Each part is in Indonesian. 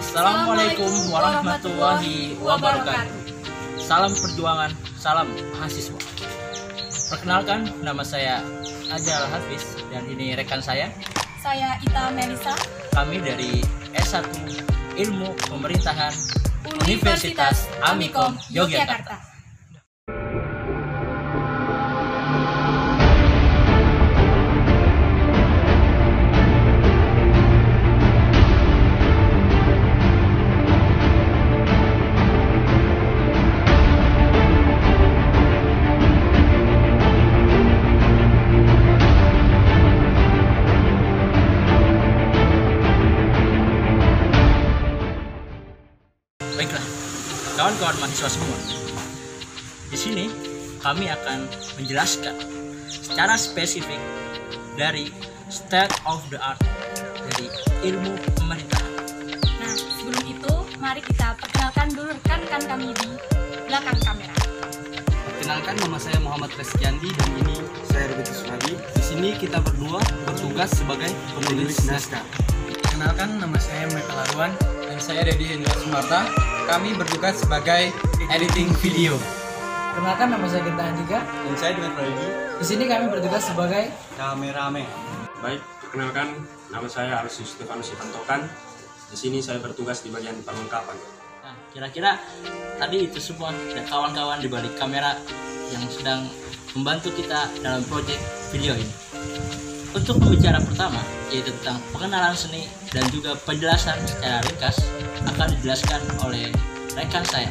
Assalamualaikum warahmatullahi wabarakatuh. Salam perjuangan, salam mahasiswa. Perkenalkan, nama saya Ajal Hafiz dan ini rekan saya. Saya Ita Melisa. Kami dari S1 Ilmu Pemerintahan Universitas Amikom Yogyakarta. Baiklah, kawan-kawan mahasiswa semua. Di sini kami akan menjelaskan secara spesifik dari state of the art dari ilmu pemerintahan. Nah, sebelum itu mari kita perkenalkan dulu rekan-rekan kami di belakang kamera. Perkenalkan, nama saya Muhammad Reskiandi dan ini saya Ruben Suhabi. Di sini kita berdua bertugas sebagai penulis naskah. Perkenalkan, nama saya Michael Arwan dan saya Dedi Hendra Sumarta. Kami bertugas sebagai editing video. Perkenalkan, nama saya Genta Andika Dan saya dengan Freddy. Di sini kami bertugas sebagai Kameramen. Baik, perkenalkan, nama saya Arsius Stefanus Ivantokan. Di sini saya bertugas di bagian perlengkapan. Nah, kira-kira tadi itu semua dan kawan-kawan di balik kamera yang sedang membantu kita dalam proyek video ini. Untuk pembicara pertama, yaitu tentang pengenalan seni dan juga penjelasan secara ringkas, akan dijelaskan oleh rekan saya.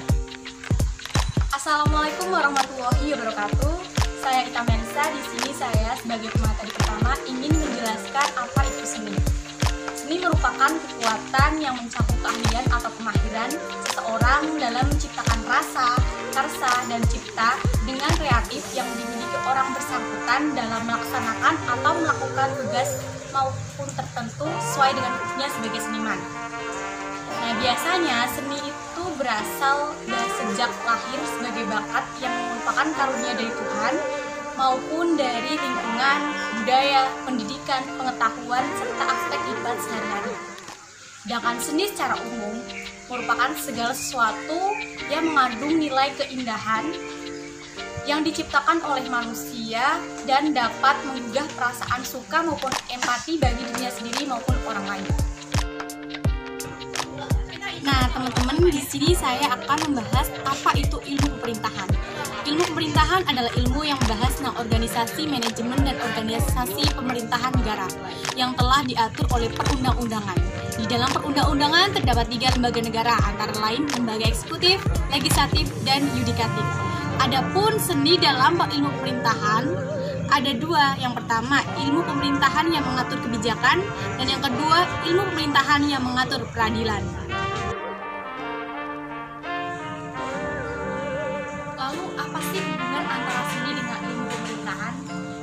Assalamualaikum warahmatullahi wabarakatuh. Saya Ita Melisa. Di sini saya sebagai pemateri pertama ingin menjelaskan apa itu seni. Seni merupakan kekuatan yang mencakup keahlian atau kemahiran seseorang dalam menciptakan rasa, karsa, dan cipta dengan kreatif yang dimiliki orang bersangkutan dalam melaksanakan atau melakukan tugas maupun tertentu sesuai dengan fungsinya sebagai seniman. Nah, biasanya seni itu berasal dari sejak lahir sebagai bakat yang merupakan karunia dari Tuhan maupun dari lingkungan, budaya, pendidikan, pengetahuan, serta aspek kehidupan sehari-hari. Sedangkan seni secara umum merupakan segala sesuatu yang mengandung nilai keindahan yang diciptakan oleh manusia dan dapat menggugah perasaan suka maupun empati bagi dirinya sendiri maupun orang lain. Nah, teman-teman, di sini saya akan membahas apa itu ilmu pemerintahan. Ilmu pemerintahan adalah ilmu yang membahas tentang organisasi, manajemen, dan organisasi pemerintahan negara yang telah diatur oleh perundang-undangan. Di dalam perundang-undangan terdapat 3 lembaga negara, antara lain lembaga eksekutif, legislatif, dan yudikatif. Adapun seni dalam ilmu pemerintahan ada 2. Yang pertama, ilmu pemerintahan yang mengatur kebijakan, dan yang kedua, ilmu pemerintahan yang mengatur peradilan. Lalu apa sih hubungan antara seni dengan ilmu pemerintahan?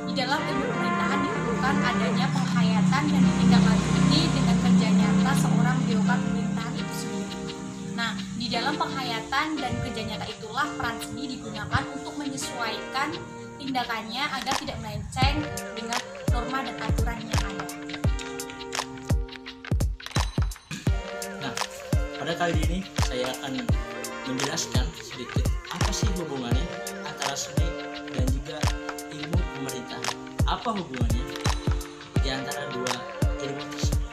Di dalam ilmu pemerintahan diperlukan adanya penghayatan dan ditindaklanjuti dengan kerja nyata seorang birokrat pemerintahan itu sendiri. Nah, di dalam penghayatan dan kerja nyata itulah peran seni digunakan untuk menyesuaikan tindakannya agar tidak melenceng dengan norma dan aturan yang ada. Nah, pada kali ini saya akan menjelaskan sedikit apa sih hubungannya antara seni dan juga ilmu pemerintahan. Apa hubungannya di antara 2 ilmu tersebut?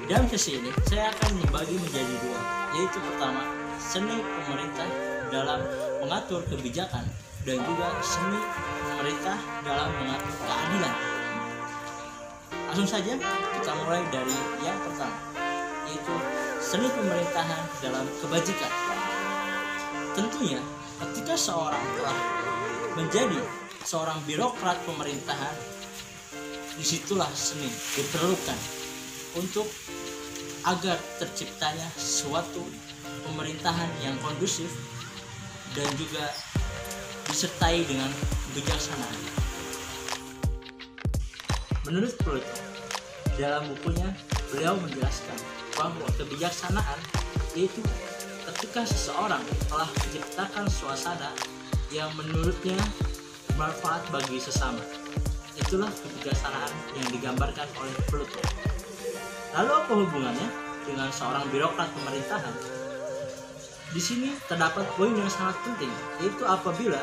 Dalam sesi ini saya akan membagi menjadi 2, yaitu pertama seni pemerintah dalam mengatur kebijakan dan juga seni pemerintah dalam mengatur keadilan. Langsung saja kita mulai dari yang pertama, yaitu seni pemerintahan dalam kebajikan. Tentunya ketika seorang telah menjadi seorang birokrat pemerintahan, disitulah seni diperlukan untuk agar terciptanya suatu pemerintahan yang kondusif dan juga disertai dengan kebijaksanaan. Menurut Plato, dalam bukunya beliau menjelaskan bahwa kebijaksanaan yaitu ketika seseorang telah menciptakan suasana yang menurutnya bermanfaat bagi sesama. Itulah kebijaksanaan yang digambarkan oleh Plato. Lalu apa hubungannya dengan seorang birokrat pemerintahan, di sini terdapat poin yang sangat penting, yaitu apabila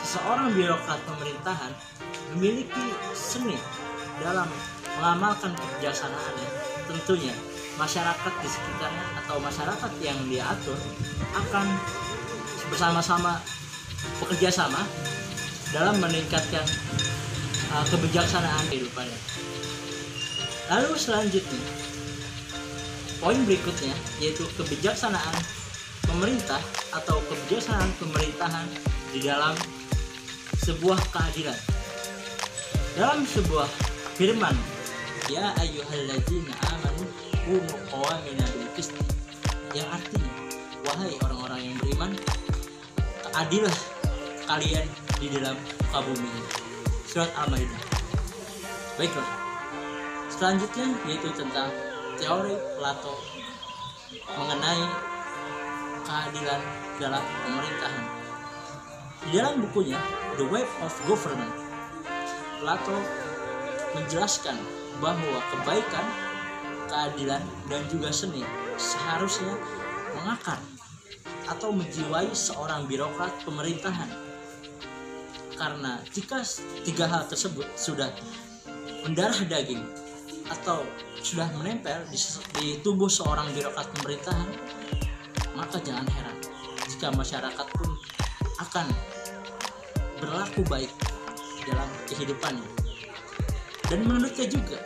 seseorang birokrat pemerintahan memiliki seni dalam mengamalkan kebijaksanaannya, tentunya masyarakat di sekitarnya atau masyarakat yang dia atur akan bersama-sama bekerja sama dalam meningkatkan kebijaksanaan kehidupannya. Lalu selanjutnya, poin berikutnya yaitu kebijaksanaan pemerintah atau kebijaksanaan pemerintahan di dalam sebuah keadilan. Dalam sebuah firman, ya ayyuhalladzina amanu kunu qawamina bil qist, yang artinya, wahai orang-orang yang beriman, adillah kalian di dalam muka bumi ini. Surat Al-Maidah. Baiklah, selanjutnya yaitu tentang teori Plato mengenai keadilan dalam pemerintahan. Di dalam bukunya The Web of Government, Plato menjelaskan bahwa kebaikan, keadilan, dan juga seni seharusnya mengakar atau menjiwai seorang birokrat pemerintahan. Karena jika tiga hal tersebut sudah mendarah daging atau sudah menempel di tubuh seorang birokrat pemerintahan, maka jangan heran jika masyarakat pun akan berlaku baik dalam kehidupannya. Dan menurutnya juga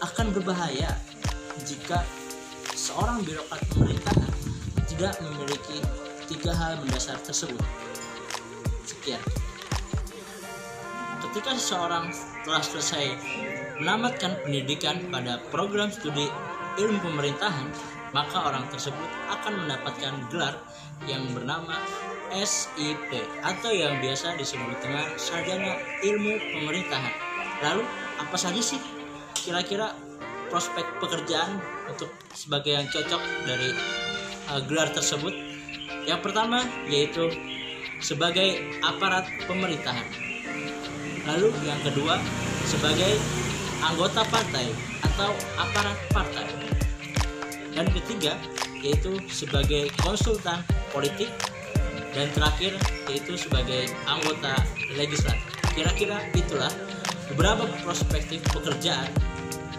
akan berbahaya jika seorang birokrat pemerintahan tidak memiliki tiga hal mendasar tersebut. Sekian. Ketika seseorang telah selesai menamatkan pendidikan pada program studi ilmu pemerintahan, maka orang tersebut akan mendapatkan gelar yang bernama SIP atau yang biasa disebut dengan Sarjana Ilmu Pemerintahan. Lalu apa saja sih kira-kira prospek pekerjaan untuk sebagai yang cocok dari gelar tersebut? Yang pertama yaitu sebagai aparat pemerintahan. Lalu yang kedua sebagai anggota partai atau aparat partai. Dan ketiga yaitu sebagai konsultan politik. Dan terakhir yaitu sebagai anggota legislatif. Kira-kira itulah beberapa perspektif pekerjaan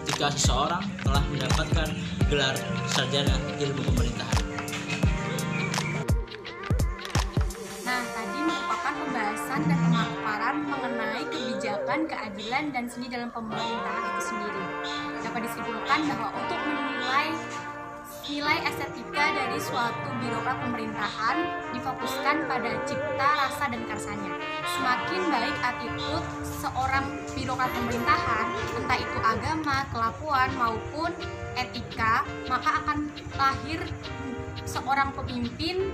jika seseorang telah mendapatkan gelar sarjana ilmu pemerintahan. Nah, tadi merupakan pembahasan dan pemaparan mengenai kebijakan, keadilan, dan seni dalam pemerintahan itu sendiri. Dapat disimpulkan bahwa untuk menilai nilai estetika dari suatu birokrat pemerintahan difokuskan pada cipta, rasa, dan karsanya. Semakin baik attitude seorang birokrat pemerintahan, entah itu agama, kelakuan, maupun etika, maka akan lahir seorang pemimpin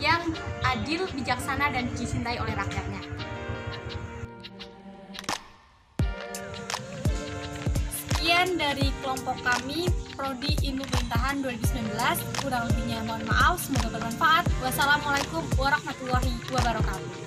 yang adil, bijaksana, dan dicintai oleh rakyatnya. Sekian dari kelompok kami, Prodi Ilmu Pemerintahan 2019. Kurang lebihnya mohon maaf, semoga bermanfaat. Wassalamualaikum warahmatullahi wabarakatuh.